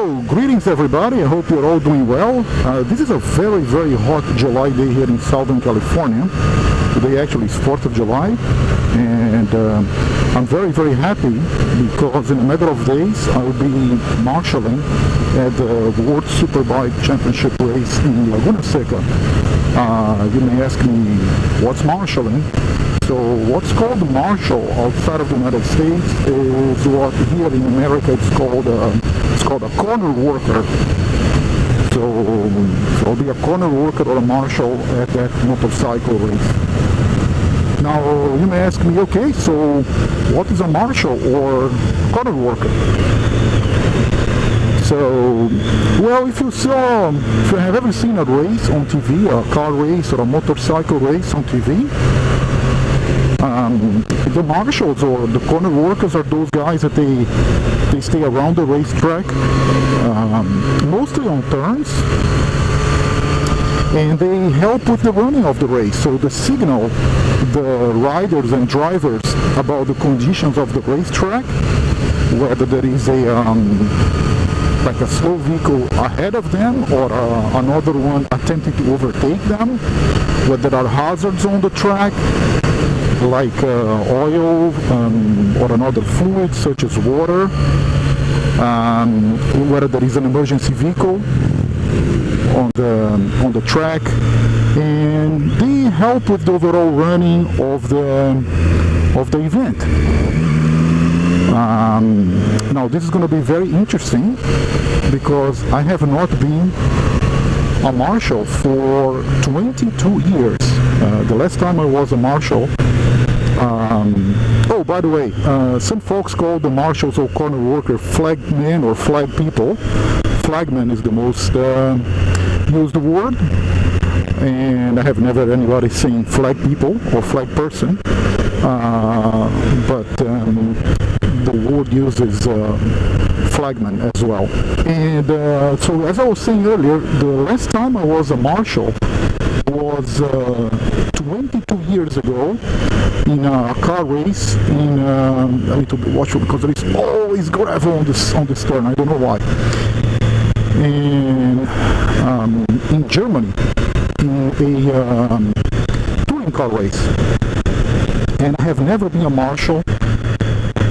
So, greetings everybody, I hope you're all doing well. This is a very, very hot July day here in Southern California. Today actually is 4th of July, and I'm very, very happy because in a matter of days I will be marshalling at the World Superbike Championship race in Laguna Seca. You may ask me, what's marshalling? So what's called Marshal outside of the United States is what here in America it's called a corner worker. So I'll be a corner worker or a marshal at that motorcycle race. Now you may ask me, okay, so what is a marshal or corner worker? So, well, if you have ever seen a race on TV, a car race or a motorcycle race on TV, the marshals or the corner workers are those guys that they stay around the racetrack, mostly on turns, and they help with the running of the race. So they signal the riders and drivers about the conditions of the racetrack, whether there is like a slow vehicle ahead of them or another one attempting to overtake them, whether there are hazards on the track like oil or another fluid such as water, whether there is an emergency vehicle on the track, and they help with the overall running of the event. Now this is going to be very interesting because I have not been a marshal for 22 years. The last time I was a marshal, oh, by the way, some folks call the marshals or corner worker flagmen or flag people. Flagman is the most used word, and I have never heard anybody saying flag people or flag person, but the word used is flagman as well. And so as I was saying earlier, the last time I was a marshal was 22 years ago in a car race in I need to be watchful because there is always gravel on this turn, I don't know why, and in Germany in a touring car race. And I have never been a marshal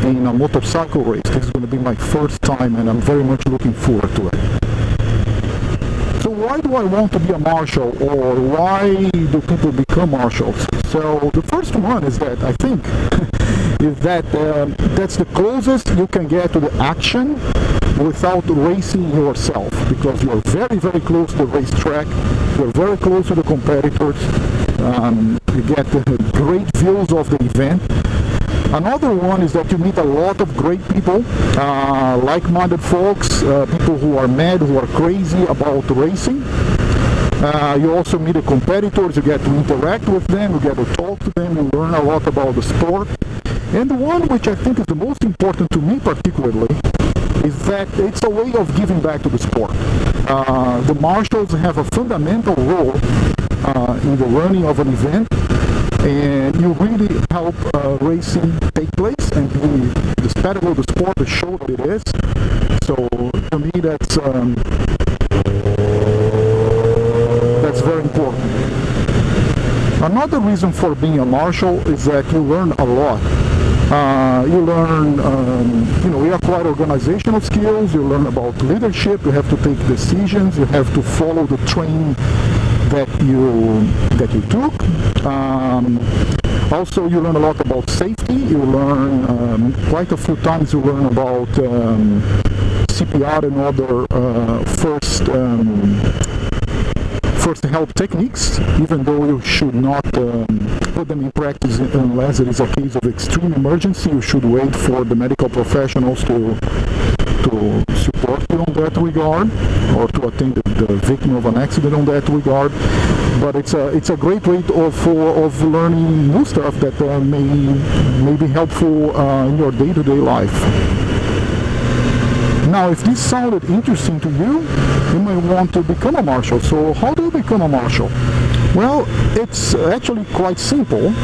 in a motorcycle race. This is going to be my first time, and I'm very much looking forward to it. So why do I want to be a marshal, or why do people become marshals? So the first one is that I think is that that's the closest you can get to the action without racing yourself, because you are very, very close to the racetrack, you're very close to the competitors, you get great views of the event. Another one is that you meet a lot of great people, like-minded folks, people who are mad, who are crazy about racing. You also meet the competitors, you get to interact with them, you get to talk to them, you learn a lot about the sport. And the one which I think is the most important to me particularly is that it's a way of giving back to the sport. The marshals have a fundamental role in the running of an event, and you really help racing take place and be the spectacle of the sport, the show that it is. So to me that's very important. Another reason for being a marshal is that you learn a lot. You learn, you acquire organizational skills, you learn about leadership, you have to take decisions, you have to follow the training that you took. Also, you learn a lot about safety. You learn quite a few times. You learn about CPR and other first help techniques, even though you should not put them in practice unless it is a case of extreme emergency. You should wait for the medical professionals to support you on that regard, or to attend the victim of an accident on that regard. But it's a great way of learning new stuff that may be helpful in your day-to-day life. Now, if this sounded interesting to you, you may want to become a marshal. So how do you become a marshal? Well, it's actually quite simple.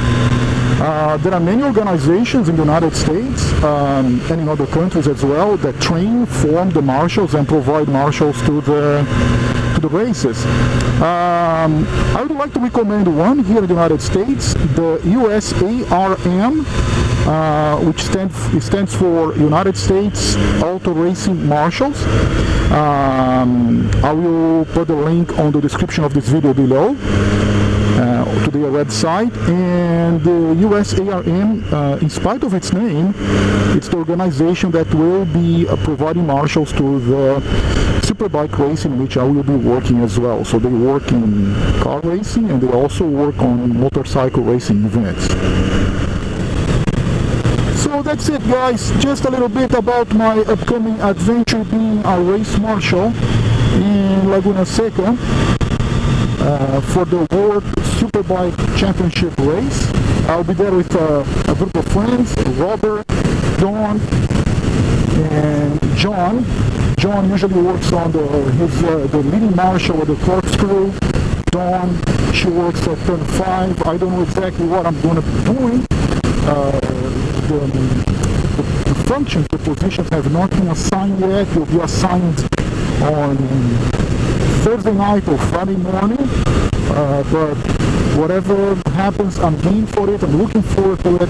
There are many organizations in the United States and in other countries as well that train, form the marshals and provide marshals to the races. I would like to recommend one here in the United States, the USARM, which stands for United States Auto Racing Marshals. I will put the link on the description of this video below to their website. And the USARM, in spite of its name, it's the organization that will be providing marshals to the superbike racing, which I will be working as well. So they work in car racing and they also work on motorcycle racing events. So that's it, guys. Just a little bit about my upcoming adventure being a race marshal in Laguna Seca for the World Superbike Championship race. I'll be there with a group of friends, Robert, Don, and John. John usually works on the leading marshal of the corkscrew. Dawn, she works at turn 5. I don't know exactly what I'm going to be doing. The functions, the positions have not been assigned yet. They'll be assigned on Thursday night or Friday morning. But whatever happens, I'm game for it. I'm looking forward to it.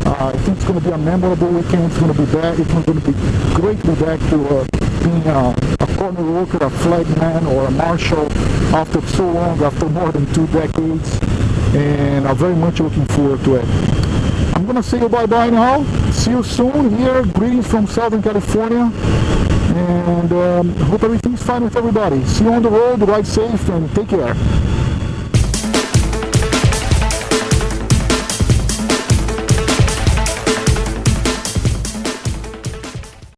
I think it's going to be a memorable weekend. It's going to be back. It's going to be great to be back to being a corner worker, a flagman, or a marshal after so long, after more than 2 decades. And I'm very much looking forward to it. I'm going to say bye-bye now. See you soon here. Greetings from Southern California. And hope everything's fine with everybody. See you on the road. Ride safe and take care.